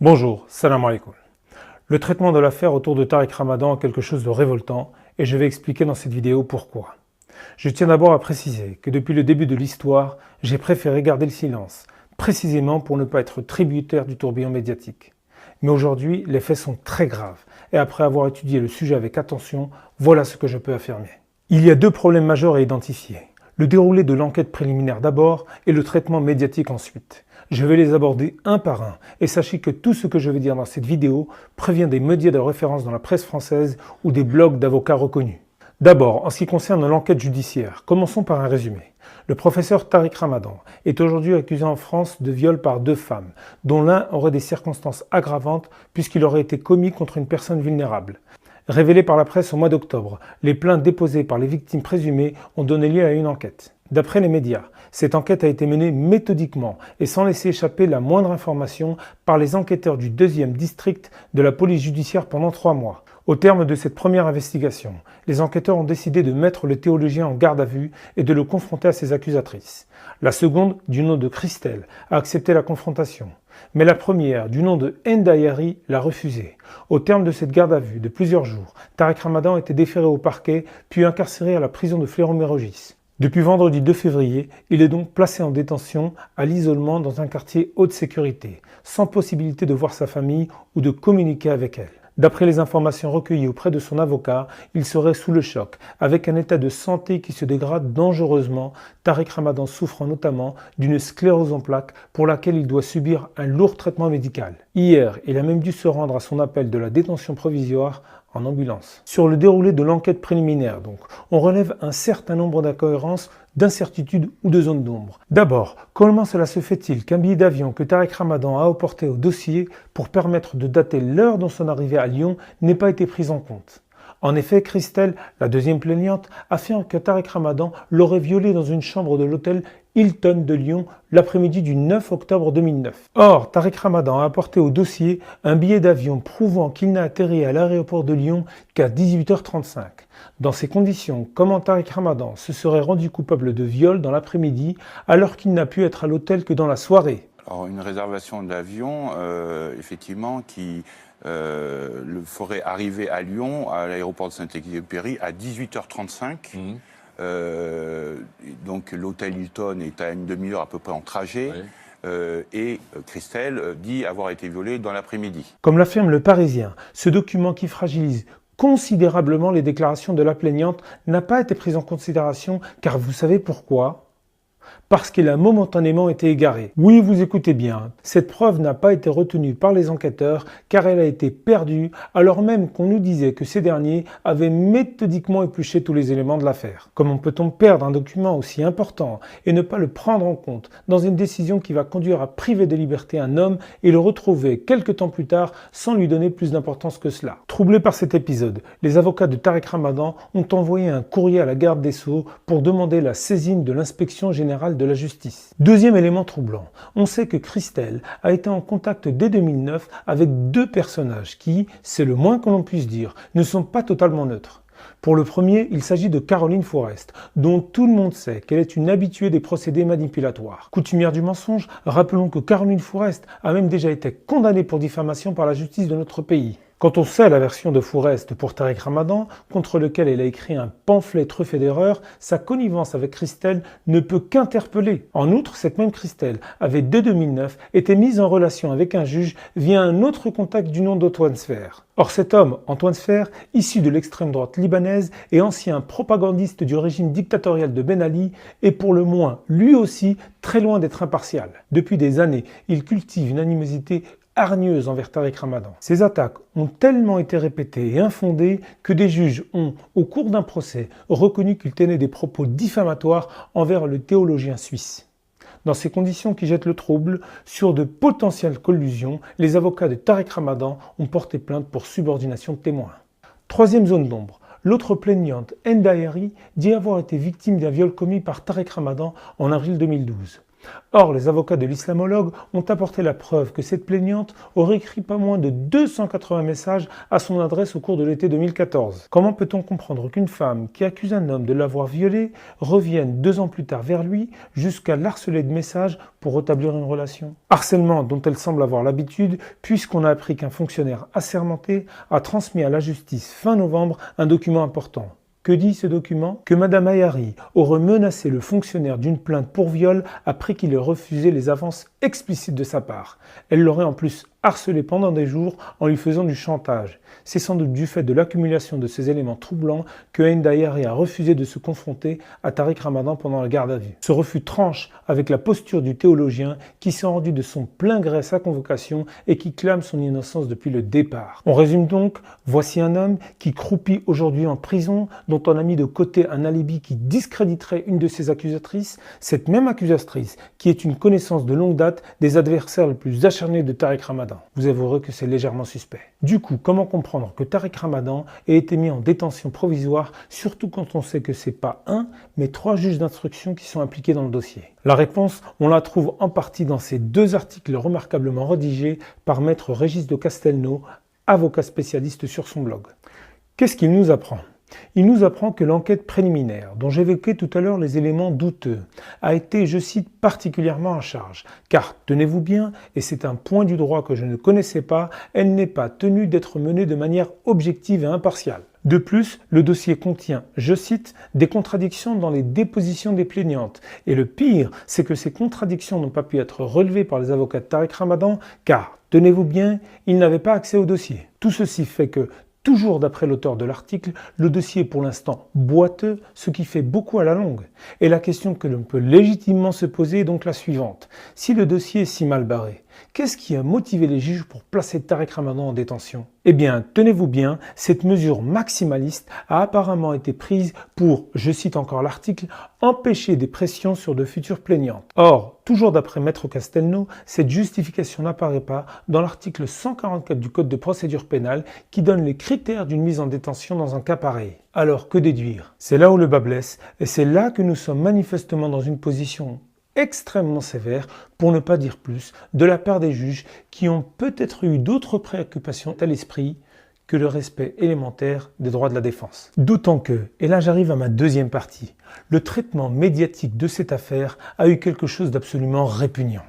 Bonjour, salam alaikum. Le traitement de l'affaire autour de Tariq Ramadan est quelque chose de révoltant et je vais expliquer dans cette vidéo pourquoi. Je tiens d'abord à préciser que depuis le début de l'histoire, j'ai préféré garder le silence, précisément pour ne pas être tributaire du tourbillon médiatique. Mais aujourd'hui, les faits sont très graves et après avoir étudié le sujet avec attention, voilà ce que je peux affirmer. Il y a deux problèmes majeurs à identifier. Le déroulé de l'enquête préliminaire d'abord et le traitement médiatique ensuite. Je vais les aborder un par un et sachez que tout ce que je vais dire dans cette vidéo provient des médias de référence dans la presse française ou des blogs d'avocats reconnus. D'abord, en ce qui concerne l'enquête judiciaire, commençons par un résumé. Le professeur Tariq Ramadan est aujourd'hui accusé en France de viol par deux femmes, dont l'un aurait des circonstances aggravantes puisqu'il aurait été commis contre une personne vulnérable. Révélé par la presse au mois d'octobre, les plaintes déposées par les victimes présumées ont donné lieu à une enquête. D'après les médias, cette enquête a été menée méthodiquement et sans laisser échapper la moindre information par les enquêteurs du 2e district de la police judiciaire pendant 3 mois. Au terme de cette première investigation, les enquêteurs ont décidé de mettre le théologien en garde à vue et de le confronter à ses accusatrices. La seconde, du nom de Christelle, a accepté la confrontation. Mais la première, du nom de Ndayari, l'a refusée. Au terme de cette garde à vue de plusieurs jours, Tariq Ramadan a été déféré au parquet puis incarcéré à la prison de Fleury-Mérogis. Depuis vendredi 2 février, il est donc placé en détention à l'isolement dans un quartier haute sécurité, sans possibilité de voir sa famille ou de communiquer avec elle. D'après les informations recueillies auprès de son avocat, il serait sous le choc, avec un état de santé qui se dégrade dangereusement. Tariq Ramadan souffre notamment d'une sclérose en plaques pour laquelle il doit subir un lourd traitement médical. Hier, il a même dû se rendre à son appel de la détention provisoire en ambulance. Sur le déroulé de l'enquête préliminaire, donc, on relève un certain nombre d'incohérences, d'incertitudes ou de zones d'ombre. D'abord, comment cela se fait-il qu'un billet d'avion que Tariq Ramadan a apporté au dossier pour permettre de dater l'heure de son arrivée à Lyon n'ait pas été pris en compte? En effet, Christelle, la deuxième plaignante, affirme que Tariq Ramadan l'aurait violée dans une chambre de l'hôtel Hilton de Lyon l'après-midi du 9 octobre 2009. Or, Tariq Ramadan a apporté au dossier un billet d'avion prouvant qu'il n'a atterri à l'aéroport de Lyon qu'à 18h35. Dans ces conditions, comment Tariq Ramadan se serait rendu coupable de viol dans l'après-midi alors qu'il n'a pu être à l'hôtel que dans la soirée? Alors, une réservation d'avion, effectivement, qui le ferait arriver à Lyon, à l'aéroport de Saint-Exupéry, à 18h35. Donc l'hôtel Hilton est à une demi-heure à peu près en trajet. Oui. Et Christelle dit avoir été violée dans l'après-midi. Comme l'affirme le Parisien, ce document qui fragilise considérablement les déclarations de la plaignante n'a pas été pris en considération car vous savez pourquoi ? Parce qu'il a momentanément été égaré. Oui, vous écoutez bien, cette preuve n'a pas été retenue par les enquêteurs car elle a été perdue alors même qu'on nous disait que ces derniers avaient méthodiquement épluché tous les éléments de l'affaire. Comment peut-on perdre un document aussi important et ne pas le prendre en compte dans une décision qui va conduire à priver de liberté un homme et le retrouver quelques temps plus tard sans lui donner plus d'importance que cela? Troublés par cet épisode, les avocats de Tariq Ramadan ont envoyé un courrier à la garde des Sceaux pour demander la saisine de l'inspection générale de la justice. Deuxième élément troublant, on sait que Christelle a été en contact dès 2009 avec deux personnages qui, c'est le moins que l'on puisse dire, ne sont pas totalement neutres. Pour le premier, il s'agit de Caroline Fourest, dont tout le monde sait qu'elle est une habituée des procédés manipulatoires. Coutumière du mensonge, rappelons que Caroline Fourest a même déjà été condamnée pour diffamation par la justice de notre pays. Quand on sait la version de Fourest pour Tariq Ramadan, contre lequel elle a écrit un pamphlet truffé d'erreurs, sa connivence avec Christelle ne peut qu'interpeller. En outre, cette même Christelle avait dès 2009 été mise en relation avec un juge via un autre contact du nom d'Antoine Sfer. Or cet homme, Antoine Sfer, issu de l'extrême droite libanaise et ancien propagandiste du régime dictatorial de Ben Ali, est pour le moins, lui aussi, très loin d'être impartial. Depuis des années, il cultive une animosité hargneuse envers Tariq Ramadan. Ces attaques ont tellement été répétées et infondées que des juges ont, au cours d'un procès, reconnu qu'il tenait des propos diffamatoires envers le théologien suisse. Dans ces conditions qui jettent le trouble, sur de potentielles collusions, les avocats de Tariq Ramadan ont porté plainte pour subordination de témoins. Troisième zone d'ombre. L'autre plaignante, Ndayari, dit avoir été victime d'un viol commis par Tariq Ramadan en avril 2012. Or, les avocats de l'islamologue ont apporté la preuve que cette plaignante aurait écrit pas moins de 280 messages à son adresse au cours de l'été 2014. Comment peut-on comprendre qu'une femme qui accuse un homme de l'avoir violée revienne 2 ans plus tard vers lui jusqu'à l'harceler de messages pour rétablir une relation? Harcèlement dont elle semble avoir l'habitude puisqu'on a appris qu'un fonctionnaire assermenté a transmis à la justice fin novembre un document important. Que dit ce document? Que Madame Ayari aurait menacé le fonctionnaire d'une plainte pour viol après qu'il ait refusé les avances explicites de sa part. Elle l'aurait en plus harcelé pendant des jours en lui faisant du chantage. C'est sans doute du fait de l'accumulation de ces éléments troublants que Hind Ayari a refusé de se confronter à Tariq Ramadan pendant la garde à vue. Ce refus tranche avec la posture du théologien qui s'est rendu de son plein gré à sa convocation et qui clame son innocence depuis le départ. On résume donc, voici un homme qui croupit aujourd'hui en prison, dont on a mis de côté un alibi qui discréditerait une de ses accusatrices, cette même accusatrice qui est une connaissance de longue date des adversaires les plus acharnés de Tariq Ramadan. Vous avouerez que c'est légèrement suspect. Du coup, comment comprendre que Tariq Ramadan ait été mis en détention provisoire, surtout quand on sait que c'est pas un, mais 3 juges d'instruction qui sont impliqués dans le dossier? La réponse, on la trouve en partie dans ces 2 articles remarquablement rédigés par maître Régis de Castelnau, avocat spécialiste sur son blog. Qu'est-ce qu'il nous apprend? Il nous apprend que l'enquête préliminaire, dont j'évoquais tout à l'heure les éléments douteux, a été, je cite, particulièrement en charge, car, tenez-vous bien, et c'est un point du droit que je ne connaissais pas, elle n'est pas tenue d'être menée de manière objective et impartiale. De plus, le dossier contient, je cite, des contradictions dans les dépositions des plaignantes. Et le pire, c'est que ces contradictions n'ont pas pu être relevées par les avocats de Tariq Ramadan, car, tenez-vous bien, ils n'avaient pas accès au dossier. Tout ceci fait que, toujours d'après l'auteur de l'article, le dossier est pour l'instant boiteux, ce qui fait beaucoup à la longue. Et la question que l'on peut légitimement se poser est donc la suivante. Si le dossier est si mal barré, qu'est-ce qui a motivé les juges pour placer Tariq Ramadan en détention? Eh bien, tenez-vous bien, cette mesure maximaliste a apparemment été prise pour, je cite encore l'article, empêcher des pressions sur de futures plaignantes. Or, toujours d'après maître Castelnau, cette justification n'apparaît pas dans l'article 144 du Code de procédure pénale qui donne les critères d'une mise en détention dans un cas pareil. Alors, que déduire? C'est là où le bas blesse, et c'est là que nous sommes manifestement dans une position extrêmement sévère, pour ne pas dire plus, de la part des juges qui ont peut-être eu d'autres préoccupations à l'esprit que le respect élémentaire des droits de la défense. D'autant que, et là j'arrive à ma deuxième partie, le traitement médiatique de cette affaire a eu quelque chose d'absolument répugnant.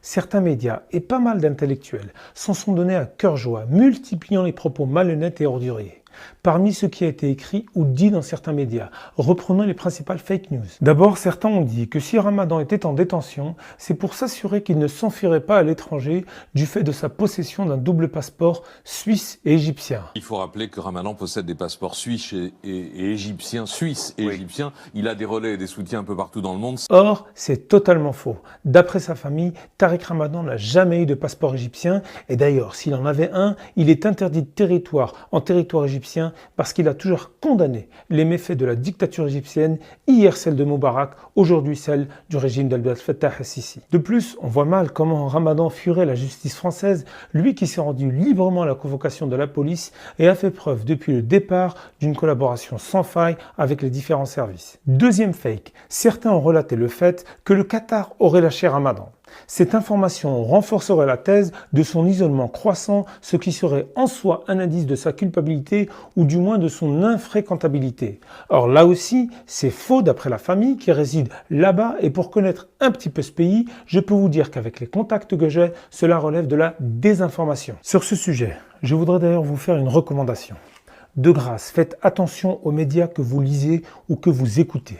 Certains médias et pas mal d'intellectuels s'en sont donnés à cœur joie, multipliant les propos malhonnêtes et orduriers. Parmi ce qui a été écrit ou dit dans certains médias, reprenons les principales fake news. D'abord, certains ont dit que si Ramadan était en détention, c'est pour s'assurer qu'il ne s'enfuirait pas à l'étranger du fait de sa possession d'un double passeport suisse et égyptien. Il faut rappeler que Ramadan possède des passeports suisses et égyptiens, suisses et égyptiens. Il a des relais et des soutiens un peu partout dans le monde. Or, c'est totalement faux. D'après sa famille, Tariq Ramadan n'a jamais eu de passeport égyptien et d'ailleurs, s'il en avait un, il est interdit de territoire en territoire égyptien parce qu'il a toujours condamné les méfaits de la dictature égyptienne, hier celle de Moubarak, aujourd'hui celle du régime d'Abdel Fattah el-Sisi. De plus, on voit mal comment Ramadan fuirait la justice française, lui qui s'est rendu librement à la convocation de la police et a fait preuve depuis le départ d'une collaboration sans faille avec les différents services. Deuxième fake, certains ont relaté le fait que le Qatar aurait lâché Ramadan. Cette information renforcerait la thèse de son isolement croissant, ce qui serait en soi un indice de sa culpabilité ou du moins de son infréquentabilité. Or là aussi, c'est faux d'après la famille qui réside là-bas et pour connaître un petit peu ce pays, je peux vous dire qu'avec les contacts que j'ai, cela relève de la désinformation. Sur ce sujet, je voudrais d'ailleurs vous faire une recommandation. De grâce, faites attention aux médias que vous lisez ou que vous écoutez.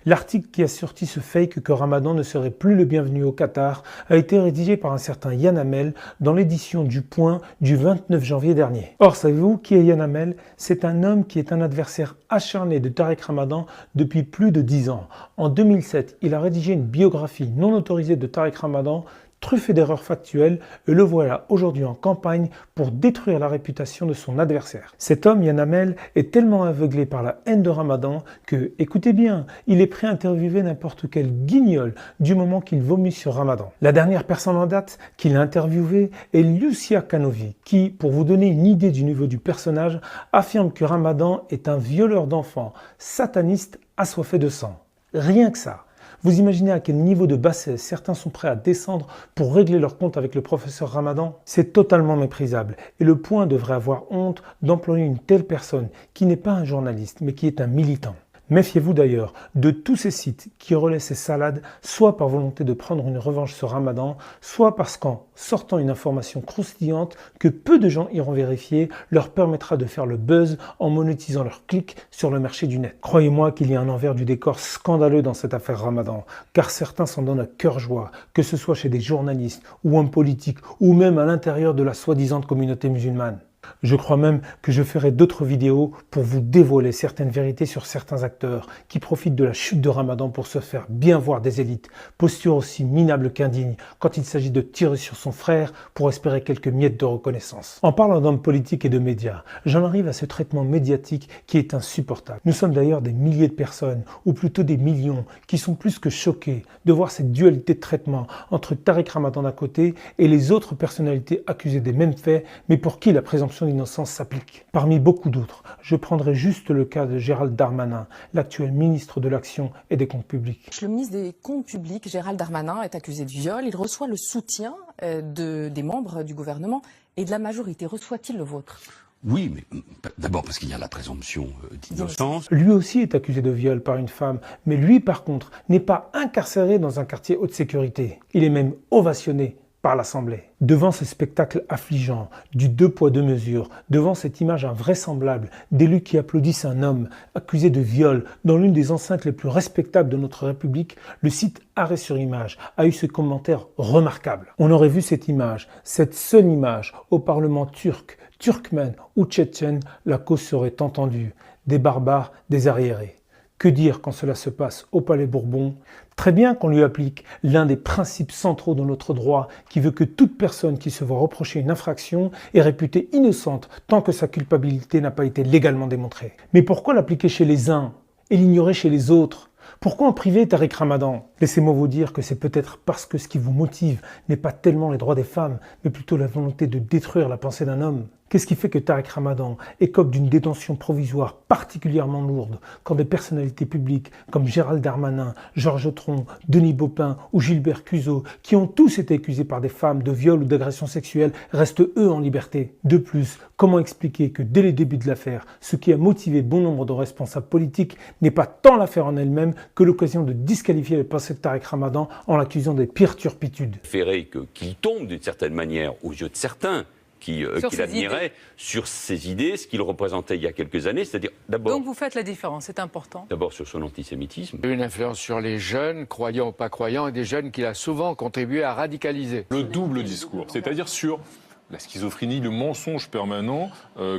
L'article qui a sorti ce fake que Ramadan ne serait plus le bienvenu au Qatar a été rédigé par un certain Yann Hamel dans l'édition du Point du 29 janvier dernier. Or, savez-vous qui est Yann Hamel? C'est un homme qui est un adversaire acharné de Tariq Ramadan depuis plus de 10 ans. En 2007, il a rédigé une biographie non autorisée de Tariq Ramadan truffé d'erreurs factuelles, et le voilà aujourd'hui en campagne pour détruire la réputation de son adversaire. Cet homme, Yann Hamel, est tellement aveuglé par la haine de Ramadan que, écoutez bien, il est prêt à interviewer n'importe quel guignol du moment qu'il vomit sur Ramadan. La dernière personne en date qu'il a interviewée est Lucia Canovi, qui, pour vous donner une idée du niveau du personnage, affirme que Ramadan est un violeur d'enfants, sataniste assoiffé de sang. Rien que ça. Vous imaginez à quel niveau de bassesse certains sont prêts à descendre pour régler leur compte avec le professeur Ramadan? C'est totalement méprisable et Le Point devrait avoir honte d'employer une telle personne qui n'est pas un journaliste mais qui est un militant. Méfiez-vous d'ailleurs de tous ces sites qui relaient ces salades, soit par volonté de prendre une revanche sur Ramadan, soit parce qu'en sortant une information croustillante que peu de gens iront vérifier, leur permettra de faire le buzz en monétisant leurs clics sur le marché du net. Croyez-moi qu'il y a un envers du décor scandaleux dans cette affaire Ramadan, car certains s'en donnent à cœur joie, que ce soit chez des journalistes ou hommes politiques, ou même à l'intérieur de la soi-disant communauté musulmane. Je crois même que je ferai d'autres vidéos pour vous dévoiler certaines vérités sur certains acteurs qui profitent de la chute de Ramadan pour se faire bien voir des élites, posture aussi minable qu'indigne quand il s'agit de tirer sur son frère pour espérer quelques miettes de reconnaissance. En parlant d'hommes politiques et de médias, j'en arrive à ce traitement médiatique qui est insupportable. Nous sommes d'ailleurs des milliers de personnes, ou plutôt des millions, qui sont plus que choqués de voir cette dualité de traitement entre Tariq Ramadan d'un côté et les autres personnalités accusées des mêmes faits, mais pour qui la présomption d'innocence s'applique. Parmi beaucoup d'autres, je prendrai juste le cas de Gérald Darmanin, l'actuel ministre de l'Action et des Comptes Publics. Le ministre des Comptes Publics, Gérald Darmanin, est accusé de viol. Il reçoit le soutien des membres du gouvernement et de la majorité. Reçoit-il le vôtre ? Oui, mais d'abord parce qu'il y a la présomption d'innocence. Lui aussi est accusé de viol par une femme, mais lui par contre n'est pas incarcéré dans un quartier haute sécurité. Il est même ovationné par l'Assemblée. Devant ce spectacle affligeant, du deux poids deux mesures, devant cette image invraisemblable d'élus qui applaudissent un homme accusé de viol dans l'une des enceintes les plus respectables de notre République, le site Arrêt sur Image a eu ce commentaire remarquable. On aurait vu cette image, cette seule image, au Parlement turc, turkmène ou tchétchène, la cause serait entendue. Des barbares, des arriérés. Que dire quand cela se passe au Palais Bourbon? Très bien qu'on lui applique l'un des principes centraux de notre droit qui veut que toute personne qui se voit reprocher une infraction est réputée innocente tant que sa culpabilité n'a pas été légalement démontrée. Mais pourquoi l'appliquer chez les uns et l'ignorer chez les autres? Pourquoi en priver Tariq Ramadan? Laissez-moi vous dire que c'est peut-être parce que ce qui vous motive n'est pas tellement les droits des femmes, mais plutôt la volonté de détruire la pensée d'un homme. Qu'est-ce qui fait que Tariq Ramadan écope d'une détention provisoire particulièrement lourde quand des personnalités publiques comme Gérald Darmanin, Georges Tron, Denis Baupin ou Gilbert Cuzeau, qui ont tous été accusés par des femmes de viol ou d'agression sexuelle, restent eux en liberté? De plus, comment expliquer que dès le début de l'affaire, ce qui a motivé bon nombre de responsables politiques n'est pas tant l'affaire en elle-même que l'occasion de disqualifier le passé de Tariq Ramadan en l'accusant des pires turpitudes? Qu'il tombe d'une certaine manière aux yeux de certains qui l'admiraient sur ses idées, ce qu'il représentait il y a quelques années, c'est-à-dire d'abord... Donc vous faites la différence, c'est important. D'abord sur son antisémitisme. Une influence sur les jeunes, croyants ou pas croyants, et des jeunes qu'il a souvent contribué à radicaliser. Le double discours, c'est-à-dire sur la schizophrénie, le mensonge permanent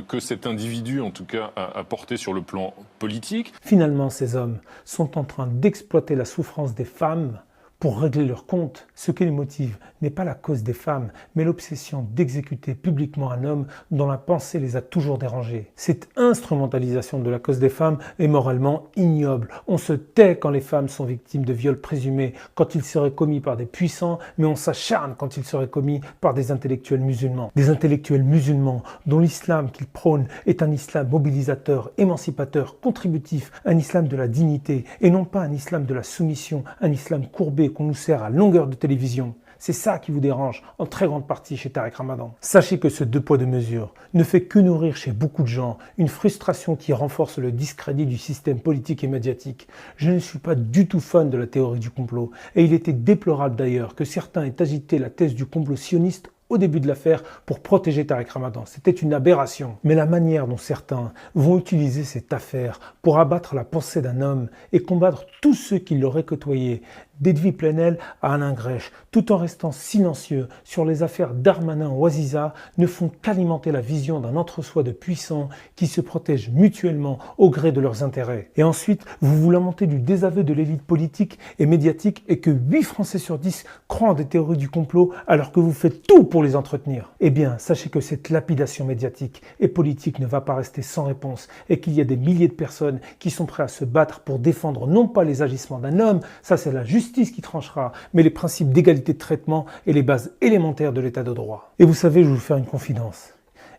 que cet individu, en tout cas, a porté sur le plan politique. Finalement, ces hommes sont en train d'exploiter la souffrance des femmes pour régler leur compte. Ce qui les motive n'est pas la cause des femmes, mais l'obsession d'exécuter publiquement un homme dont la pensée les a toujours dérangés. Cette instrumentalisation de la cause des femmes est moralement ignoble. On se tait quand les femmes sont victimes de viols présumés, quand ils seraient commis par des puissants, mais on s'acharne quand ils seraient commis par des intellectuels musulmans. Des intellectuels musulmans dont l'islam qu'ils prônent est un islam mobilisateur, émancipateur, contributif, un islam de la dignité, et non pas un islam de la soumission, un islam courbé qu'on nous sert à longueur de télévision. C'est ça qui vous dérange en très grande partie chez Tariq Ramadan. Sachez que ce deux poids deux mesures ne fait que nourrir chez beaucoup de gens une frustration qui renforce le discrédit du système politique et médiatique. Je ne suis pas du tout fan de la théorie du complot et il était déplorable d'ailleurs que certains aient agité la thèse du complot sioniste au début de l'affaire pour protéger Tariq Ramadan. C'était une aberration. Mais la manière dont certains vont utiliser cette affaire pour abattre la pensée d'un homme et combattre tous ceux qui l'auraient côtoyé, d'Edwy Plenel à Alain Grèche, tout en restant silencieux sur les affaires Darmanin ou Aziza, ne font qu'alimenter la vision d'un entre-soi de puissants qui se protègent mutuellement au gré de leurs intérêts. Et ensuite, vous vous lamentez du désaveu de l'élite politique et médiatique et que 8 Français sur 10 croient en des théories du complot alors que vous faites tout pour les entretenir. Eh bien, sachez que cette lapidation médiatique et politique ne va pas rester sans réponse et qu'il y a des milliers de personnes qui sont prêtes à se battre pour défendre non pas les agissements d'un homme, ça c'est la justice qui tranchera, mais les principes d'égalité de traitement et les bases élémentaires de l'état de droit. Et vous savez, je vais vous faire une confidence.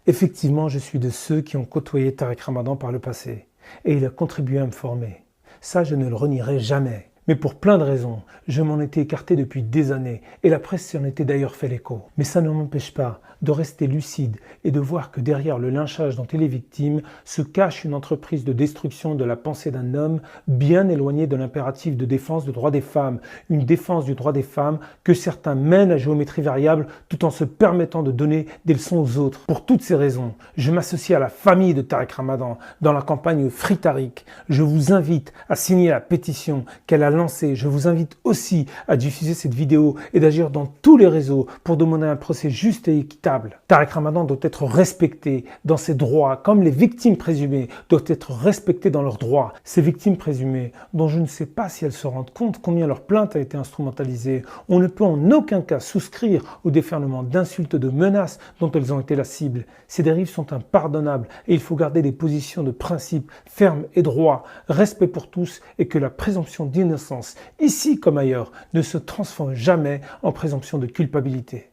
Effectivement, je suis de ceux qui ont côtoyé Tariq Ramadan par le passé, et il a contribué à me former. Ça, je ne le renierai jamais. Mais pour plein de raisons, je m'en étais écarté depuis des années et la presse s'en était d'ailleurs fait l'écho. Mais ça ne m'empêche pas de rester lucide et de voir que derrière le lynchage dont elle est victime se cache une entreprise de destruction de la pensée d'un homme bien éloigné de l'impératif de défense des droits des femmes. Une défense du droit des femmes que certains mènent à géométrie variable tout en se permettant de donner des leçons aux autres. Pour toutes ces raisons, je m'associe à la famille de Tariq Ramadan dans la campagne Free Tariq. Je vous invite à signer la pétition qu'elle a lancée. Je vous invite aussi à diffuser cette vidéo et d'agir dans tous les réseaux pour demander un procès juste et équitable. Tariq Ramadan doit être respecté dans ses droits, comme les victimes présumées doivent être respectées dans leurs droits. Ces victimes présumées, dont je ne sais pas si elles se rendent compte combien leur plainte a été instrumentalisée, on ne peut en aucun cas souscrire au déferlement d'insultes, de menaces dont elles ont été la cible. Ces dérives sont impardonnables et il faut garder des positions de principe fermes et droits, respect pour tous et que la présomption d'innocence, ici comme ailleurs, ne se transforme jamais en présomption de culpabilité.